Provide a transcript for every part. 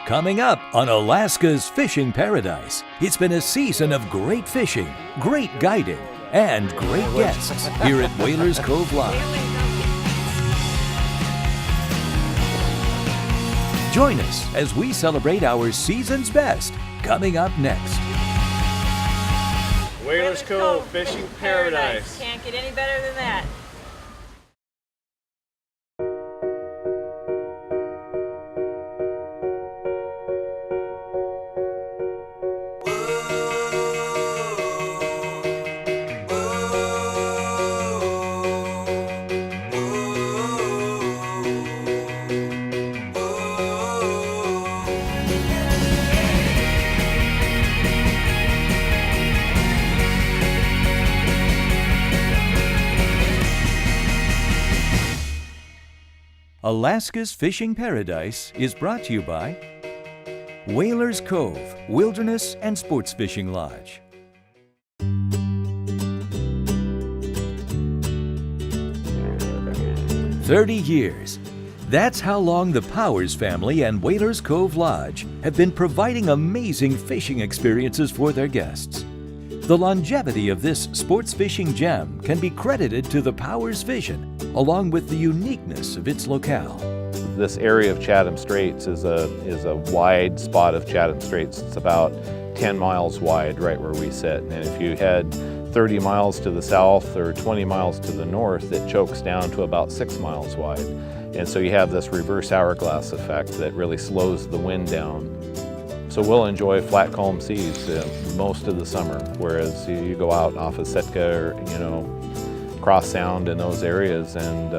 Coming up on Alaska's fishing paradise, it's been a season of great fishing, great guiding, and great guests here at Whalers Cove Lodge. Join us as we celebrate our season's best, coming up next. Whalers Cove Fishing Paradise. Can't get any better than that. Alaska's Fishing Paradise is brought to you by Whalers Cove Wilderness and Sports Fishing Lodge. 30 years. That's how long the Powers family and Whalers Cove Lodge have been providing amazing fishing experiences for their guests. The longevity of this sports fishing gem can be credited to the Powers vision, along with the uniqueness of its locale. This area of Chatham Straits is a wide spot of Chatham Straits. It's about 10 miles wide right where we sit. And if you head 30 miles to the south or 20 miles to the north, it chokes down to about 6 miles wide. And so you have this reverse hourglass effect that really slows the wind down. So we'll enjoy flat calm seas most of the summer, whereas you go out off of Sitka or, Cross Sound in those areas, and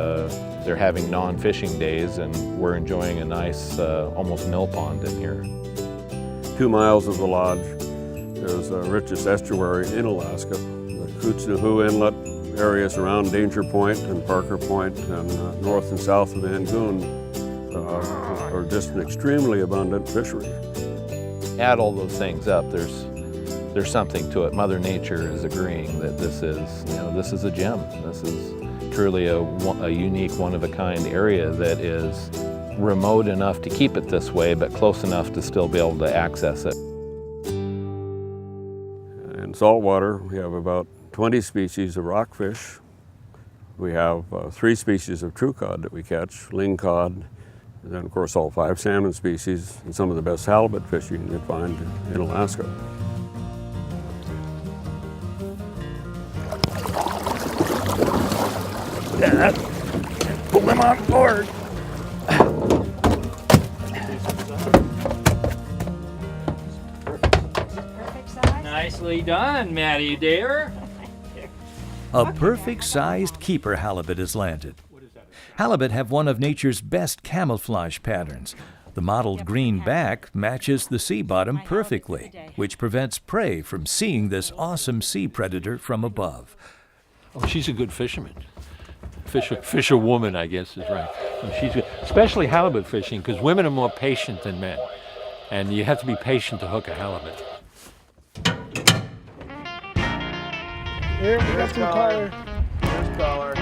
they're having non-fishing days, and we're enjoying a nice almost mill pond in here. 2 miles of the lodge is the richest estuary in Alaska. The Kootznohu Inlet areas around Danger Point and Parker Point and north and south of Angoon are just an extremely abundant fishery. Add all those things up, there's something to it. Mother Nature is agreeing that this is a gem. This is truly a unique, one-of-a-kind area that is remote enough to keep it this way, but close enough to still be able to access it. In saltwater, we have about 20 species of rockfish. We have 3 species of true cod that we catch, ling cod, and then, of course, all 5 salmon species and some of the best halibut fishing you can find in Alaska. Yeah, pull them on board. Nicely done, Maddie dear. A perfect-sized keeper halibut is landed. Halibut have one of nature's best camouflage patterns. The mottled green back matches the sea bottom perfectly, which prevents prey from seeing this awesome sea predator from above. Oh, she's a good fisherman. Fisherwoman, I guess is right. And she's good, especially halibut fishing, because women are more patient than men, and you have to be patient to hook a halibut. Here, we got some color. Here's color.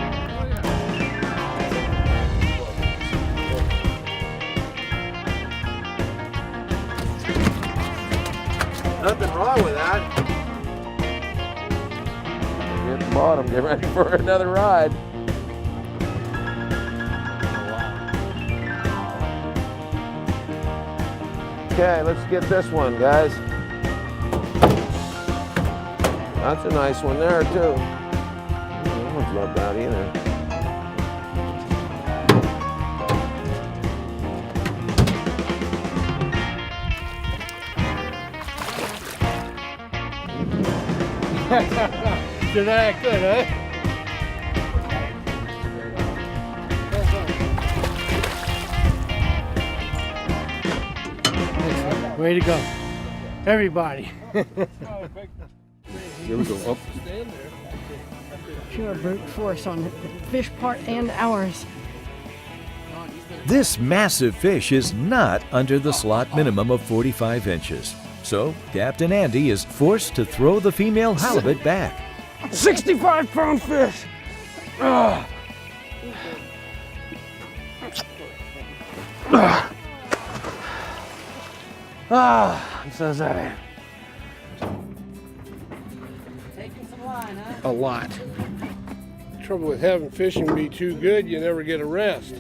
Nothing wrong with that. Get the bottom, get ready for another ride. Okay, let's get this one, guys. That's a nice one there, too. That one's not bad either. You're that good, huh? Way to go, everybody. Here we go, up. Pure brute force on the fish part and ours. This massive fish is not under the slot minimum of 45 inches. So Captain Andy is forced to throw the female halibut back. 65-pound fish. Ugh. I'm so sorry. Taking some line, huh? A lot. The trouble with having fishing be too good, you never get a rest.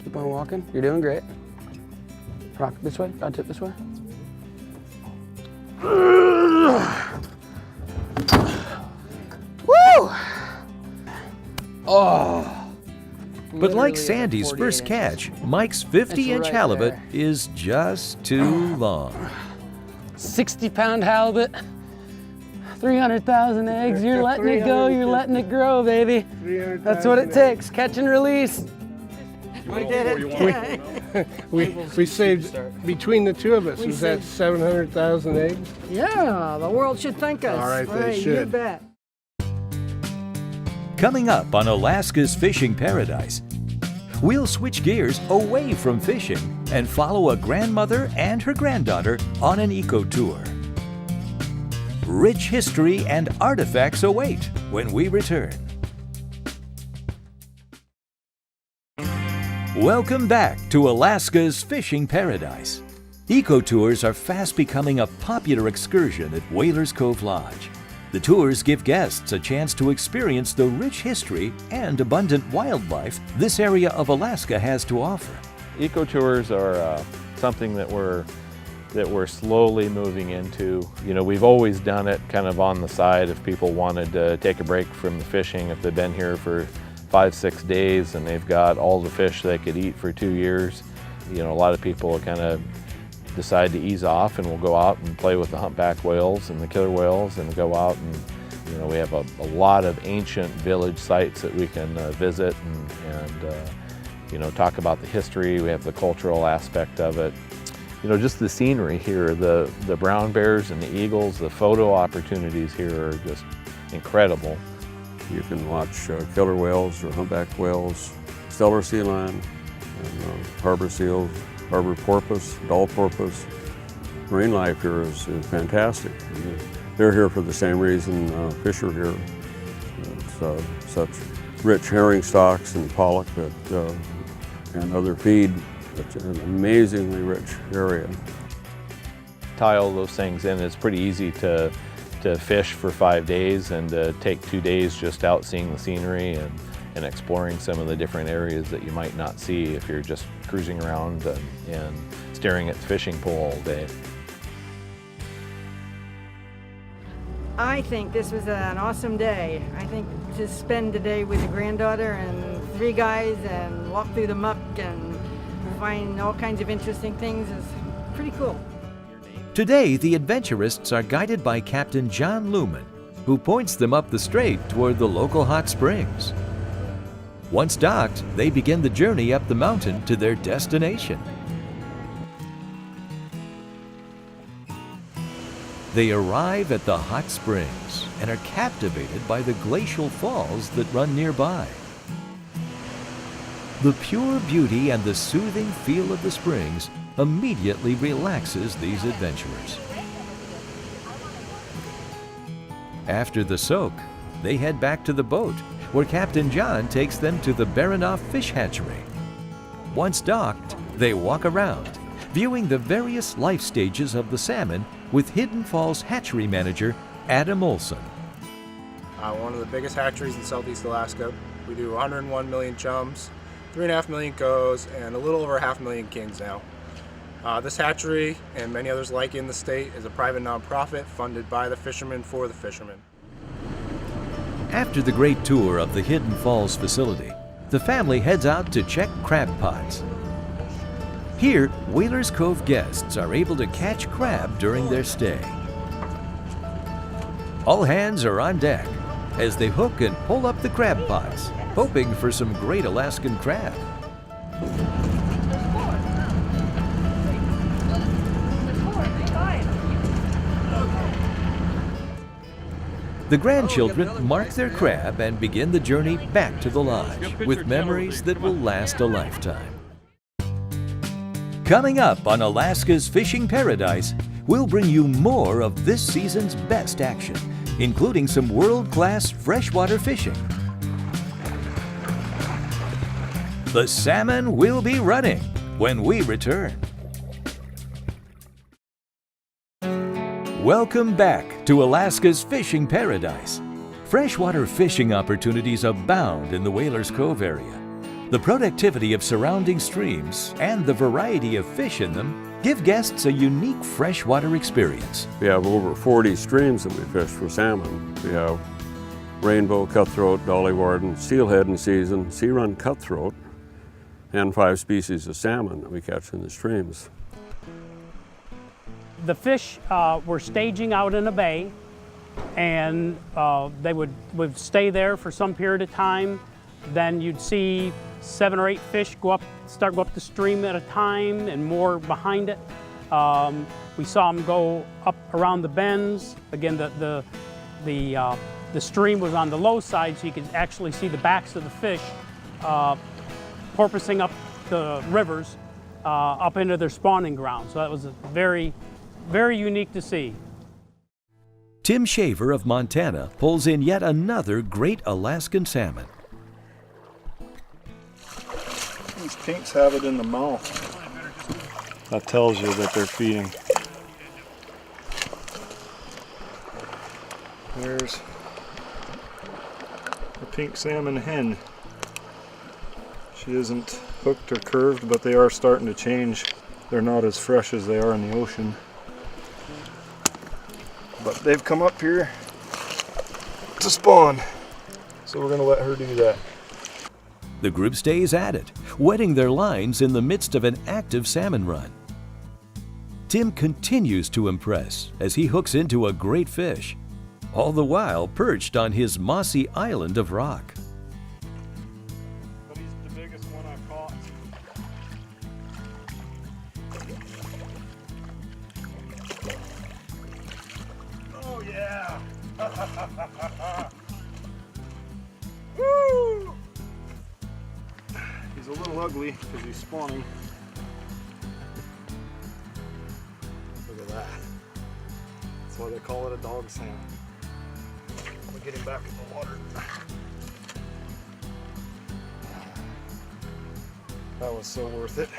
Keep on walking. You're doing great. Rock this way. Rod tip this way. Woo! Oh. But like Literally Sandy's 48 first inches. catch, Mike's 50-inch right halibut there. is just too long. 60-pound halibut. 300,000 eggs. You're letting it go. You're letting it grow, baby. That's what it takes. Catch and release. We did it. We saved, between the two of us, was that 700,000 eggs? Yeah, the world should thank us. All right, they You should. bet. Coming up on Alaska's Fishing Paradise, we'll switch gears away from fishing and follow a grandmother and her granddaughter on an eco-tour. Rich history and artifacts await when we return. Welcome back to Alaska's Fishing Paradise. Eco-tours are fast becoming a popular excursion at Whalers Cove Lodge. The tours give guests a chance to experience the rich history and abundant wildlife this area of Alaska has to offer. Eco-tours are something that we're slowly moving into. You know, we've always done it kind of on the side if people wanted to take a break from the fishing, if they've been here for 5-6 days and they've got all the fish they could eat for 2 years. You know, a lot of people kind of decide to ease off and we'll go out and play with the humpback whales and the killer whales and go out and, you know, we have a lot of ancient village sites that we can visit and you know, talk about the history. We have the cultural aspect of it. You know, just the scenery here, the brown bears and the eagles, the photo opportunities here are just incredible. You can watch killer whales or humpback whales, stellar sea lion, and harbor seals, harbor porpoise, doll porpoise. Marine life here is fantastic. They're here for the same reason fish are here. It's such rich herring stocks and pollock and other feed. It's an amazingly rich area. Tie all those things in. It's pretty easy to fish for 5 days and take 2 days just out seeing the scenery and exploring some of the different areas that you might not see if you're just cruising around and staring at the fishing pole all day. I think this was an awesome day. I think to spend the day with a granddaughter and 3 guys and walk through the muck and find all kinds of interesting things is pretty cool. Today, the adventurists are guided by Captain John Luman, who points them up the strait toward the local hot springs. Once docked, they begin the journey up the mountain to their destination. They arrive at the hot springs and are captivated by the glacial falls that run nearby. The pure beauty and the soothing feel of the springs immediately relaxes these adventurers. After the soak, they head back to the boat, where Captain John takes them to the Baranof Fish Hatchery. Once docked, they walk around, viewing the various life stages of the salmon with Hidden Falls Hatchery Manager Adam Olson. One of the biggest hatcheries in Southeast Alaska. We do 101 million chums, 3.5 million cohos, and a little over 500,000 kings now. This hatchery and many others like it in the state is a private nonprofit funded by the fishermen for the fishermen. After the great tour of the Hidden Falls facility, the family heads out to check crab pots. Here, Whalers Cove guests are able to catch crab during their stay. All hands are on deck as they hook and pull up the crab pots, hoping for some great Alaskan crab. The grandchildren mark their crab and begin the journey back to the lodge with memories that will last a lifetime. Coming up on Alaska's Fishing Paradise, we'll bring you more of this season's best action, including some world-class freshwater fishing. The salmon will be running when we return. Welcome back to Alaska's fishing paradise. Freshwater fishing opportunities abound in the Whalers Cove area. The productivity of surrounding streams and the variety of fish in them give guests a unique freshwater experience. We have over 40 streams that we fish for salmon. We have rainbow, cutthroat, dolly warden, steelhead in season, sea-run cutthroat, and 5 species of salmon that we catch in the streams. The fish were staging out in a bay, and they would stay there for some period of time. Then you'd see 7 or 8 fish start go up the stream at a time, and more behind it. We saw them go up around the bends. Again, the stream was on the low side, so you could actually see the backs of the fish porpoising up the rivers up into their spawning ground. So that was very, very unique to see. Tim Shaver of Montana pulls in yet another great Alaskan salmon. These pinks have it in the mouth. That tells you that they're feeding. There's a pink salmon hen. She isn't hooked or curved, but they are starting to change. They're not as fresh as they are in the ocean. But they've come up here to spawn, so we're going to let her do that. The group stays at it, wetting their lines in the midst of an active salmon run. Tim continues to impress as he hooks into a great fish, all the while perched on his mossy island of rock. But he's the biggest one I've caught. Oh yeah! Woo! He's a little ugly because he's spawning. Look at that. That's why they call it a dog salmon. I'm gonna get him back in the water. That was so worth it.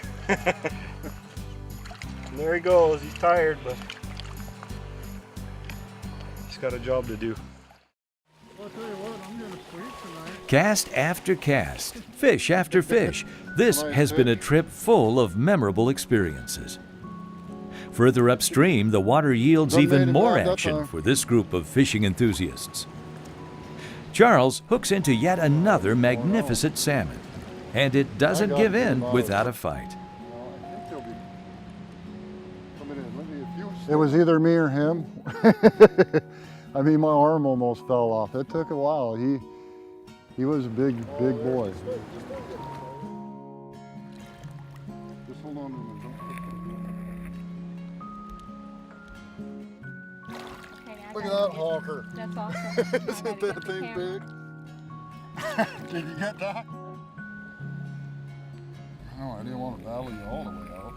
And there he goes. He's tired, but he's got a job to do. I'll tell you what, I'm gonna sleep tonight. Cast after cast, fish after fish, this has been a trip full of memorable experiences. Further upstream, the water yields even more action for this group of fishing enthusiasts. Charles hooks into yet another magnificent salmon, and it doesn't give in without a fight. It was either me or him. I mean, my arm almost fell off. It took a while. He was a big boy. Just hold on a minute. Look at that hawker. That's awesome. Isn't that thing big? Did you get that? No, I didn't want to battle you all the way out.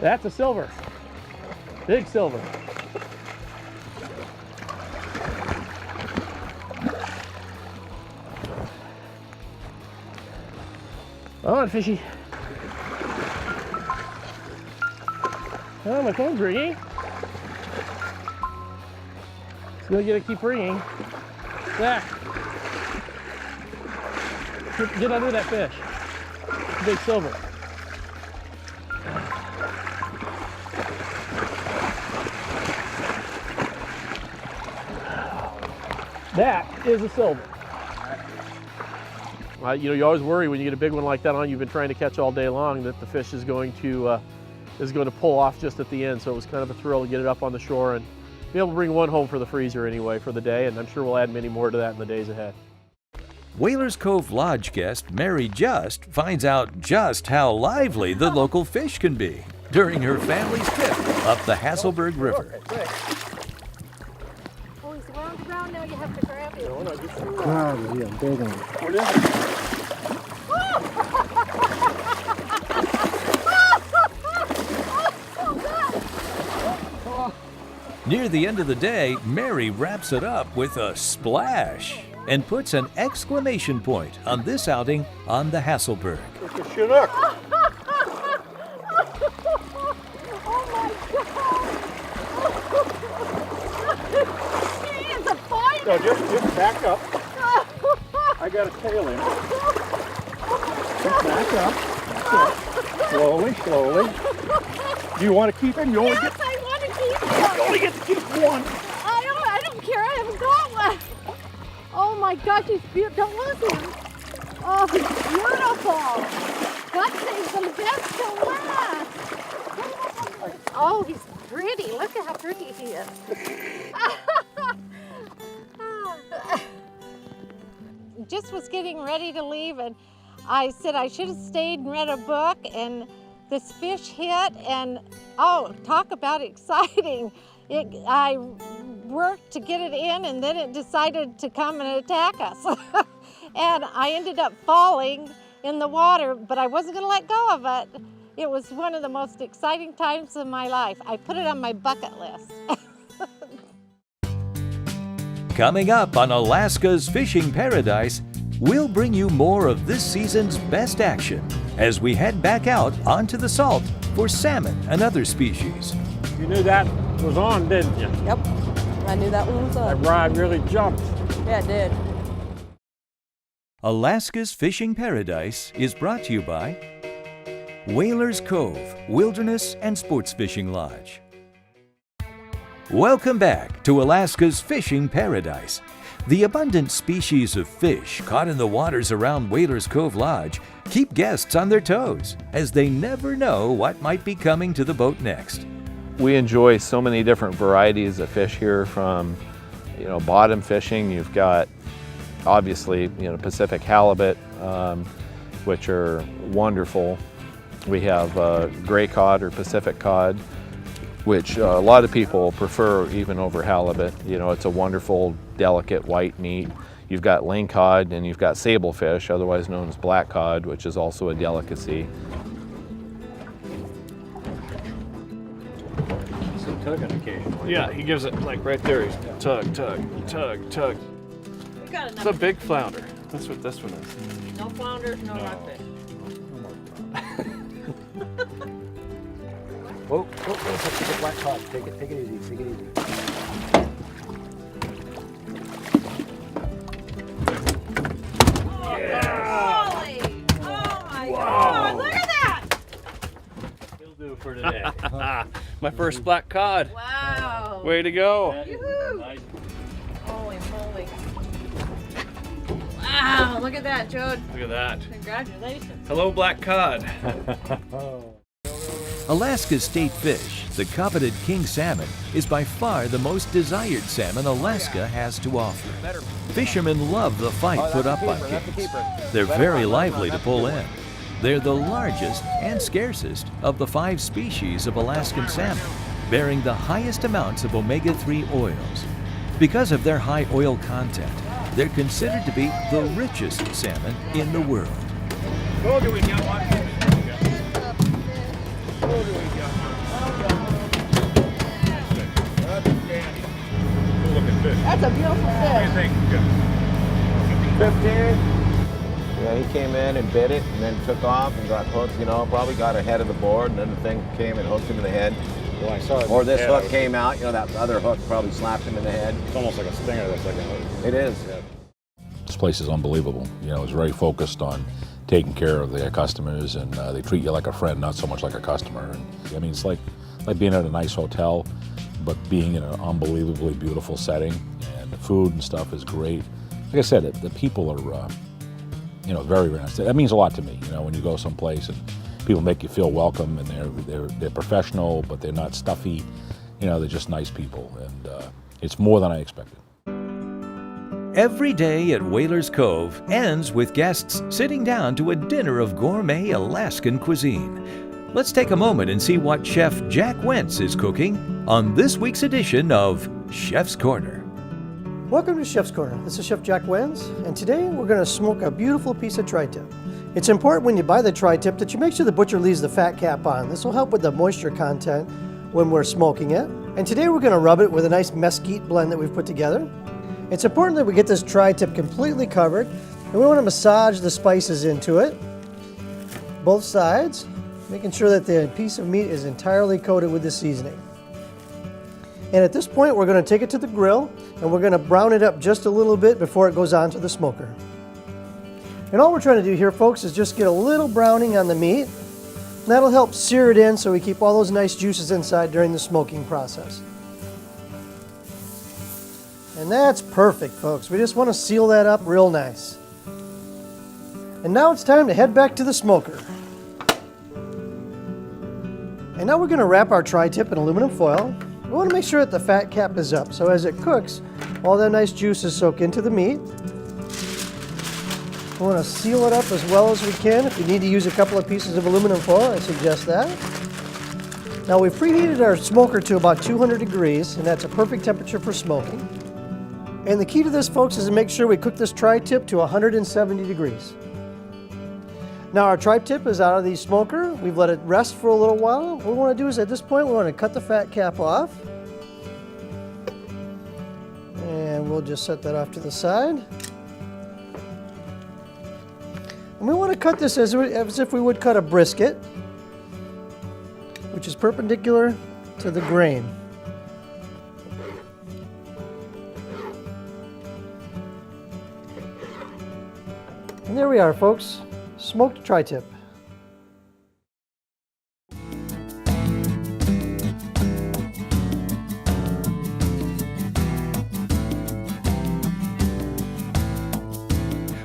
That's a silver. Big silver. Come on, fishy. Oh, my phone's ringing. So you gotta keep ringing. Zach, get under that fish. Big silver. That is a silver. You know, you always worry when you get a big one like that on you've been trying to catch all day long that the fish is going to pull off just at the end. So it was kind of a thrill to get it up on the shore and be able to bring one home for the freezer anyway for the day. And I'm sure we'll add many more to that in the days ahead. Whalers Cove Lodge guest Mary Just finds out just how lively the local fish can be during her family's trip up the Hasselberg River. Oh, he's around the ground now. You have to grab it. God, yeah, big one. What is it? Near the end of the day, Mary wraps it up with a splash. and puts an exclamation point on this outing on the Hasselberg. It's a Chinook. No, just back up. I got a tail in. Just back up. That's it. Slowly, slowly. Do you want to keep him? You only Yes, I want to keep him. You only get to keep one. I don't care. I haven't got one. Oh my gosh, he's beautiful. Don't lose him. Oh, he's beautiful. God saves the best till last. Oh, he's pretty. Look at how pretty he is. Just was getting ready to leave, and I said I should have stayed and read a book, and this fish hit, and oh, talk about exciting. I worked to get it in, and then it decided to come and attack us. And I ended up falling in the water, but I wasn't going to let go of it. It was one of the most exciting times of my life. I put it on my bucket list. Coming up on Alaska's Fishing Paradise, we'll bring you more of this season's best action as we head back out onto the salt for salmon and other species. You knew that was on, didn't you? Yep, I knew that one was That up. rod really jumped. Yeah, it did. Alaska's Fishing Paradise is brought to you by Whalers Cove Wilderness and Sports Fishing Lodge. Welcome back to Alaska's Fishing Paradise. The abundant species of fish caught in the waters around Whalers Cove Lodge keep guests on their toes, as they never know what might be coming to the boat next. We enjoy so many different varieties of fish here, from bottom fishing. You've got obviously Pacific halibut, which are wonderful. We have gray cod or Pacific cod, which a lot of people prefer even over halibut. It's a wonderful, delicate white meat. You've got ling cod, and you've got sablefish, otherwise known as black cod, which is also a delicacy. Some tugging occasionally. Yeah, he gives it like right there. He's tug, tug, tug, tug. We got It's a big flounder. That's what this one is. No flounders, no rockfish. Whoa, touch the black cod. Take it easy, take it easy. Holy! Oh my God! Look at that! It'll do for today. My first black cod. Wow! Way to go. Nice. Holy moly! Wow! Look at that, Jode. Look at that. Congratulations. Hello, black cod. Alaska's state fish, the coveted king salmon, is by far the most desired salmon Alaska has to offer. Fishermen love the fight put up on kings. They're very lively to pull in. They're the largest and scarcest of the 5 species of Alaskan salmon, bearing the highest amounts of omega-3 oils. Because of their high oil content, they're considered to be the richest salmon in the world. Oh, do we got one? That's a beautiful fish. 15. Yeah, he came in and bit it and then took off and got hooked, probably got ahead of the board, and then the thing came and hooked him in the head. Well, I saw it. Or this hook came out, that other hook probably slapped him in the head. It's almost like a stinger, that second hook. It is. Yeah. This place is unbelievable. It's very focused on taking care of their customers, and they treat you like a friend, not so much like a customer. And, it's like being at a nice hotel, but being in an unbelievably beautiful setting, and the food and stuff is great. Like I said, the people are, very, very nice. That means a lot to me, when you go someplace and people make you feel welcome, and they're professional, but they're not stuffy. They're just nice people, and it's more than I expected. Every day at Whalers Cove ends with guests sitting down to a dinner of gourmet Alaskan cuisine. Let's take a moment and see what Chef Jack Wentz is cooking on this week's edition of Chef's Corner. Welcome to Chef's Corner. This is Chef Jack Wentz, and today we're going to smoke a beautiful piece of tri-tip. It's important when you buy the tri-tip that you make sure the butcher leaves the fat cap on. This will help with the moisture content when we're smoking it. And today we're going to rub it with a nice mesquite blend that we've put together. It's important that we get this tri-tip completely covered, and we want to massage the spices into it, both sides, making sure that the piece of meat is entirely coated with the seasoning. And at this point, we're going to take it to the grill, and we're going to brown it up just a little bit before it goes on to the smoker. And all we're trying to do here, folks, is just get a little browning on the meat. And that'll help sear it in so we keep all those nice juices inside during the smoking process. And that's perfect, folks. We just want to seal that up real nice. And now it's time to head back to the smoker. And now we're going to wrap our tri-tip in aluminum foil. We want to make sure that the fat cap is up, so as it cooks, all that nice juices soak into the meat. We want to seal it up as well as we can. If you need to use a couple of pieces of aluminum foil, I suggest that. Now we've preheated our smoker to about 200 degrees, and that's a perfect temperature for smoking. And the key to this, folks, is to make sure we cook this tri-tip to 170 degrees. Now our tri-tip is out of the smoker. We've let it rest for a little while. What we want to do is at this point, we want to cut the fat cap off. And we'll just set that off to the side. And we want to cut this as if we would cut a brisket, which is perpendicular to the grain. And there we are, folks. Smoked tri-tip.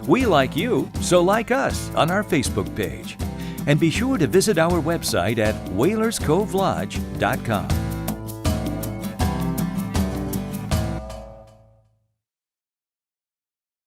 We like you, so like us on our Facebook page. And be sure to visit our website at whalerscovelodge.com.